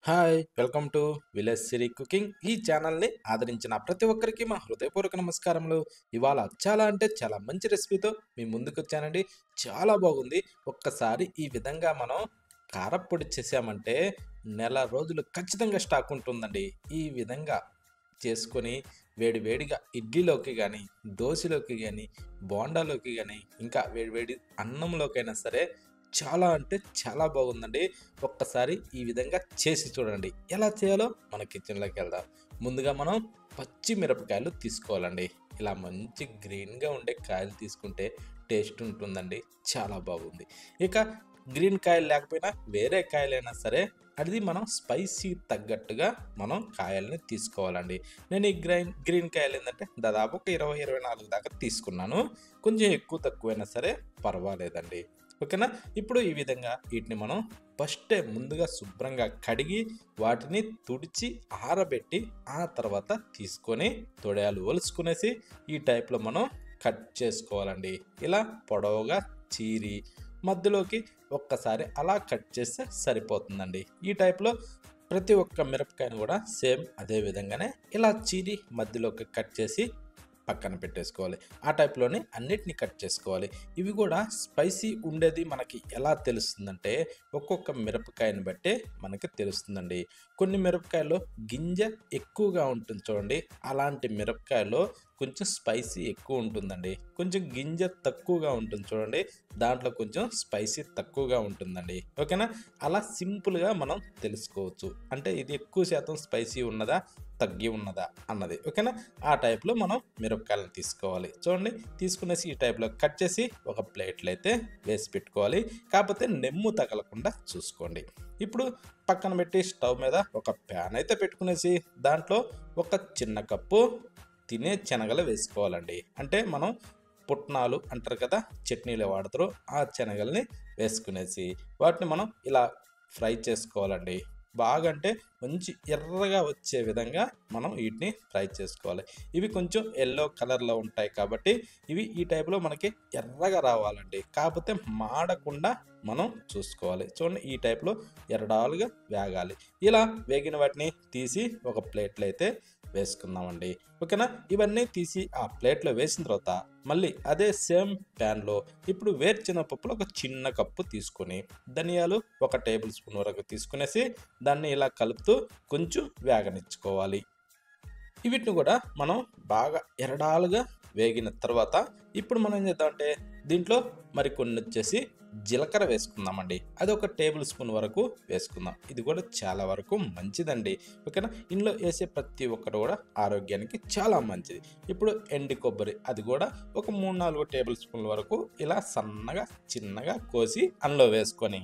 Hi! Welcome to village Siri cooking. ఈ ఛానల్‌ని ఆదరించిన ప్రతి ఒక్కరికి మా హృదయపూర్వక నమస్కారములు. ఇవాళ చాలా అంటే చాలా మంచి రెసిపీతో మీ ముందుకొచ్చానండి. చాలా బాగుంది. ఒక్కసారి ఈ విధంగా మనం కారప్పొడి చేసామంటే నెల రోజులు ఖచ్చితంగా స్టాక్ ఉంటుందండి. ఈ విధంగా చేసుకొని వేడి వేడిగా ఇడ్లీలోకి గానీ, దోసలోకి గానీ, బోండాలోకి గానీ, ఇంకా వేడి వేడి అన్నంలోకైనా సరే చాలా అంటే చాలా బాగుందండి. ఒక్కసారి ఈ విధంగా చేసి చూడండి. ఎలా చేయాలో మన కిచెన్‌లోకెళ్దాం. ముందుగా మనం పచ్చి మిరపకాయలు తీసుకోవాలండి. ఇలా మంచి గ్రీన్‌గా ఉండే కాయలు తీసుకుంటే టేస్ట్ ఉంటుందండి. చాలా బాగుంది. ఇక గ్రీన్ కాయలు లేకపోయినా వేరే కాయలైనా సరే అది మనం స్పైసీ తగ్గట్టుగా మనం కాయల్ని తీసుకోవాలండి. నేను ఈ గ్రీన్ కాయలు ఏందంటే దాదాపు ఒక 20, 24 దాకా తీసుకున్నాను. కొంచెం ఎక్కువ తక్కువైనా సరే పర్వాలేదండి. ఓకేనా? ఇప్పుడు ఈ విధంగా వీటిని మనం ఫస్టే ముందుగా శుభ్రంగా కడిగి వాటిని తుడిచి ఆరబెట్టి ఆ తర్వాత తీసుకొని తొడయాలు ఒలుచుకునేసి ఈ టైప్‌లో మనం కట్ చేసుకోవాలండి. ఇలా పొడవుగా చీరి మధ్యలోకి ఒక్కసారి అలా కట్ చేస్తే సరిపోతుందండి. ఈ టైప్‌లో ప్రతి ఒక్క మిరపకాయను కూడా సేమ్ అదే విధంగానే ఇలా చీరి మధ్యలోకి కట్ చేసి పక్కన పెట్టేసుకోవాలి. ఆ టైప్‌లోనే అన్నిటిని కట్ చేసుకోవాలి. ఇవి కూడా స్పైసీ ఉండేది మనకి ఎలా తెలుస్తుందంటే, ఒక్కొక్క మిరపకాయని బట్టే మనకి తెలుస్తుందండి. కొన్ని మిరపకాయల్లో గింజ ఎక్కువగా ఉంటుంది చూడండి. అలాంటి మిరపకాయల్లో కొంచెం స్పైసీ ఎక్కువ ఉంటుందండి. కొంచెం గింజ తక్కువగా ఉంటుంది చూడండి. దాంట్లో కొంచెం స్పైసీ తక్కువగా ఉంటుందండి. ఓకేనా? అలా సింపుల్‌గా మనం తెలుసుకోవచ్చు. అంటే ఇది ఎక్కువ శాతం స్పైసీ ఉన్నదా? తగ్గి ఉన్నదా? అన్నది. ఓకేనా? ఆ టైప్‌లో మనం మిరపకాయలను తీసుకోవాలి. చూడండి తీసుకునేసి ఈ టైప్‌లో కట్ చేసి ఒక ప్లేట్‌లో అయితే వేసి పెట్టుకోవాలి. కాకపోతే నెమ్ము తగలకుండా చూసుకోండి. ఇప్పుడు పక్కన పెట్టి స్టవ్ మీద ఒక ప్యాన్ అయితే పెట్టుకునేసి దాంట్లో ఒక చిన్న కప్పు తినే శనగలు వేసుకోవాలండి. అంటే మనం పుట్నాలు అంటారు కదా! చట్నీలో వాడతారు. ఆ శనగల్ని వేసుకునేసి వాటిని మనం ఇలా ఫ్రై చేసుకోవాలండి. బాగా అంటే మంచి ఎర్రగా వచ్చే విధంగా మనం వీటిని ఫ్రై చేసుకోవాలి. ఇవి కొంచెం యెల్లో కలర్‌లో ఉంటాయి కాబట్టి ఇవి ఈ టైప్‌లో మనకి ఎర్రగా రావాలండి. కాకపోతే మాడకుండా మనం చూసుకోవాలి. చూడండి ఈ టైప్‌లో ఎర్రడాలుగా వేగాలి. ఇలా వేగిన వాటిని తీసి ఒక ప్లేట్‌లో అయితే వేసుకుందామండి. ఓకేనా? ఇవన్నీ తీసి ఆ ప్లేట్‌లో వేసిన తర్వాత మళ్ళీ అదే సేమ్ ప్యాన్‌లో ఇప్పుడు వేరుశెనగపప్పులు ఒక చిన్న కప్పు తీసుకొని, ధనియాలు ఒక టేబుల్ స్పూన్ వరకు తీసుకునేసి దాన్ని ఇలా కలుపుతూ కొంచెం వేగనిచ్చుకోవాలి. వీటిని కూడా మనం బాగా ఎరడాలుగా వేగిన తర్వాత ఇప్పుడు మనం ఏం చేద్దామంటే దీంట్లో మరికొన్ని వచ్చేసి జీలకర్ర వేసుకుందామండి. అది ఒక టేబుల్ స్పూన్ వరకు వేసుకుందాం. ఇది కూడా చాలా వరకు మంచిదండి. ఓకేనా? ఇందులో వేసే ప్రతి ఒక్కటి కూడా ఆరోగ్యానికి చాలా మంచిది. ఇప్పుడు ఎండి కొబ్బరి అది కూడా ఒక 3, 4 టేబుల్ స్పూన్ల వరకు ఇలా సన్నగా చిన్నగా కోసి అందులో వేసుకొని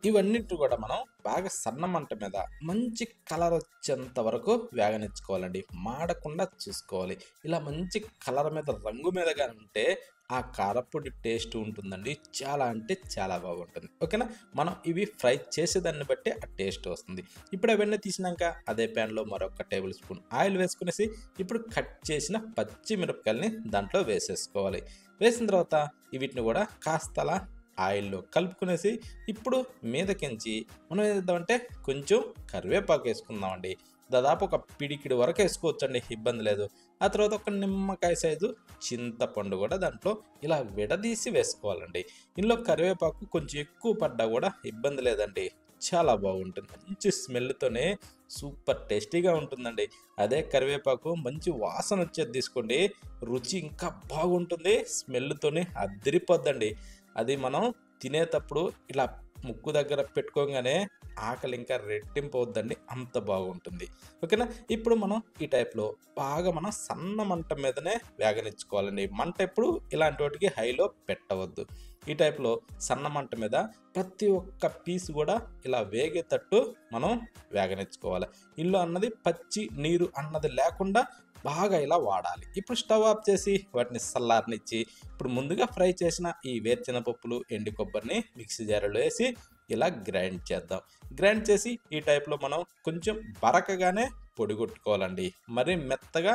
ఇవన్నిటిని కూడా మనం బాగా సన్న మంట మీద మంచి కలర్ వచ్చేంత వరకు వేగనిచ్చుకోవాలండి. మాడకుండా చూసుకోవాలి. ఇలా మంచి కలర్ మీద రంగు మీదగా ఉంటే ఆ కారప్పొడి టేస్ట్ ఉంటుందండి. చాలా అంటే చాలా బాగుంటుంది. ఓకేనా? మనం ఇవి ఫ్రై చేసేదాన్ని బట్టి ఆ టేస్ట్ వస్తుంది. ఇప్పుడు అవన్నీ తీసినాక అదే ప్యాన్‌లో మరొక టేబుల్ స్పూన్ ఆయిల్ వేసుకునేసి ఇప్పుడు కట్ చేసిన పచ్చి మిరపకాయలని దాంట్లో వేసేసుకోవాలి. వేసిన తర్వాత వీటిని కూడా కాస్త అలా ఆయిల్‌లో కలుపుకునేసి ఇప్పుడు మీదకించి మనం ఏం చేద్దామంటే కొంచెం కరివేపాకు వేసుకుందామండి. దాదాపు ఒక పిడికిడి వరకు వేసుకోవచ్చండి ఇబ్బంది లేదు. ఆ తర్వాత ఒక నిమ్మకాయ సైజు చింతపండు కూడా దాంట్లో ఇలా విడదీసి వేసుకోవాలండి. ఇందులో కరివేపాకు కొంచెం ఎక్కువ పడ్డా కూడా ఇబ్బంది లేదండి. చాలా బాగుంటుంది. మంచి స్మెల్‌తోనే సూపర్ టేస్టీగా ఉంటుందండి. అదే కరివేపాకు మంచి వాసన వచ్చేది తీసుకోండి. రుచి ఇంకా బాగుంటుంది. స్మెల్‌తోనే అద్దిరిపోద్దండి. అది మనం తినేటప్పుడు ఇలా ముక్కు దగ్గర పెట్టుకోగానే ఆకలి ఇంకా రెట్టింపు అవుద్దండి. అంత బాగుంటుంది. ఓకేనా? ఇప్పుడు మనం ఈ టైప్‌లో బాగా మనం సన్న మంట మీదనే వేగనిచ్చుకోవాలండి. మంట ఎప్పుడు ఇలాంటి వాటికి హైలో పెట్టవద్దు. ఈ టైప్‌లో సన్న మంట మీద ప్రతి ఒక్క పీస్ కూడా ఇలా వేగేటట్టు మనం వేగనిచ్చుకోవాలి. ఇందులో అన్నది పచ్చి నీరు అన్నది లేకుండా బాగా ఇలా వాడాలి. ఇప్పుడు స్టవ్ ఆఫ్ చేసి వాటిని చల్లారనిచ్చి ఇప్పుడు ముందుగా ఫ్రై చేసిన ఈ వేరుశెనగపప్పులు, ఎండు కొబ్బరిని మిక్సీ జార్‌లో వేసి ఇలా గ్రైండ్ చేద్దాం. గ్రైండ్ చేసి ఈ టైప్‌లో మనం కొంచెం బరకగానే పొడి కొట్టుకోవాలండి. మరీ మెత్తగా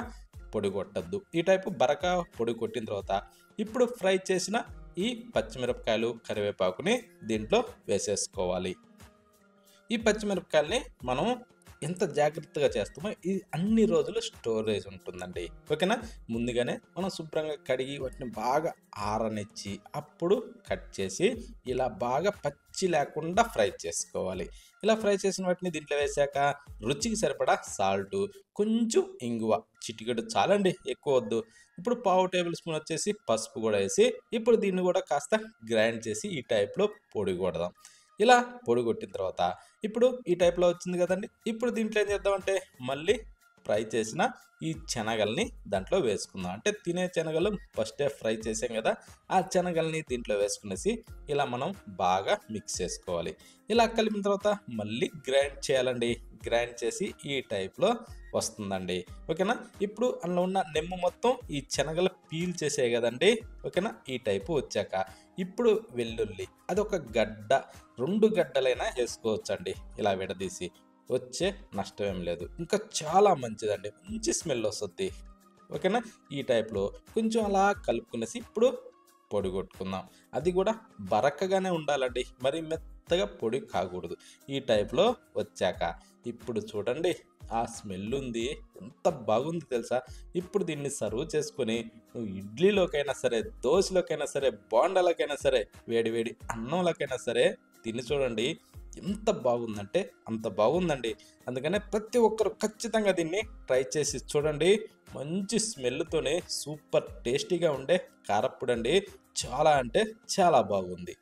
పొడి కొట్టొద్దు. ఈ టైపు బరక పొడి కొట్టిన తర్వాత ఇప్పుడు ఫ్రై చేసిన ఈ పచ్చిమిరపకాయలు, కరివేపాకుని దీంట్లో వేసేసుకోవాలి. ఈ పచ్చిమిరపకాయల్ని మనం ఎంత జాగ్రత్తగా చేస్తామో ఇది అన్ని రోజులు స్టోరేజ్ ఉంటుందండి. ఓకేనా? ముందుగానే మనం శుభ్రంగా కడిగి వాటిని బాగా ఆరనిచ్చి అప్పుడు కట్ చేసి ఇలా బాగా పచ్చి లేకుండా ఫ్రై చేసుకోవాలి. ఇలా ఫ్రై చేసిన వాటిని దీంట్లో వేశాక రుచికి సరిపడా సాల్టు, కొంచెం ఇంగువ, చిటికెడు చాలండి, ఎక్కువ వద్దు. ఇప్పుడు పావు టేబుల్ స్పూన్ వచ్చేసి పసుపు కూడా వేసి ఇప్పుడు దీన్ని కూడా కాస్త గ్రైండ్ చేసి ఈ టైప్‌లో పొడి కొడదాం. ఇలా పొడి కొట్టిన తర్వాత ఇప్పుడు ఈ టైప్‌లో వచ్చింది కదండీ! ఇప్పుడు దీంట్లో ఏం చేద్దామంటే మళ్ళీ ఫ్రై చేసిన ఈ శనగల్ని దాంట్లో వేసుకుందాం. అంటే తినే శనగలు ఫస్టే ఫ్రై చేసాం కదా! ఆ శనగల్ని దీంట్లో వేసుకునేసి ఇలా మనం బాగా మిక్స్ చేసుకోవాలి. ఇలా కలిపిన తర్వాత మళ్ళీ గ్రైండ్ చేయాలండి. గ్రైండ్ చేసి ఈ టైప్‌లో వస్తుందండి. ఓకేనా? ఇప్పుడు అందులో ఉన్న నెమ్ము మొత్తం ఈ శనగలు పీల్చేసాయి కదండీ! ఓకేనా? ఈ టైపు వచ్చాక ఇప్పుడు వెల్లుల్లి అదొక గడ్డ, 2 గడ్డలైనా ఏసుకోవచ్చండి ఇలా విడదీసి. వచ్చే నష్టం ఏం లేదు. ఇంకా చాలా మంచిదండి. మంచి స్మెల్ వస్తది. ఓకేనా? ఈ టైప్‌లో కొంచెం అలా కలుపుకునేసి ఇప్పుడు పొడి కొట్టుకుందాం. అది కూడా బరకగానే ఉండాలండి. మరి మెత్తగా పొడి కాకూడదు. ఈ టైప్‌లో వచ్చాక ఇప్పుడు చూడండి ఆ స్మెల్ ఉంది. ఎంత బాగుంది తెలుసా? ఇప్పుడు దీన్ని సర్వ్ చేసుకొని నువ్వు ఇడ్లీలోకైనా సరే, దోసలోకైనా సరే, బోండాలకైనా సరే, వేడి వేడి అన్నంలోకైనా సరే తిని చూడండి. ఎంత బాగుందంటే అంత బాగుందండి. అందుకనే ప్రతి ఒక్కరు ఖచ్చితంగా దీన్ని ట్రై చేసి చూడండి. మంచి స్మెల్‌తోనే సూపర్ టేస్టీగా ఉండే కారప్పొడండి. చాలా అంటే చాలా బాగుంది.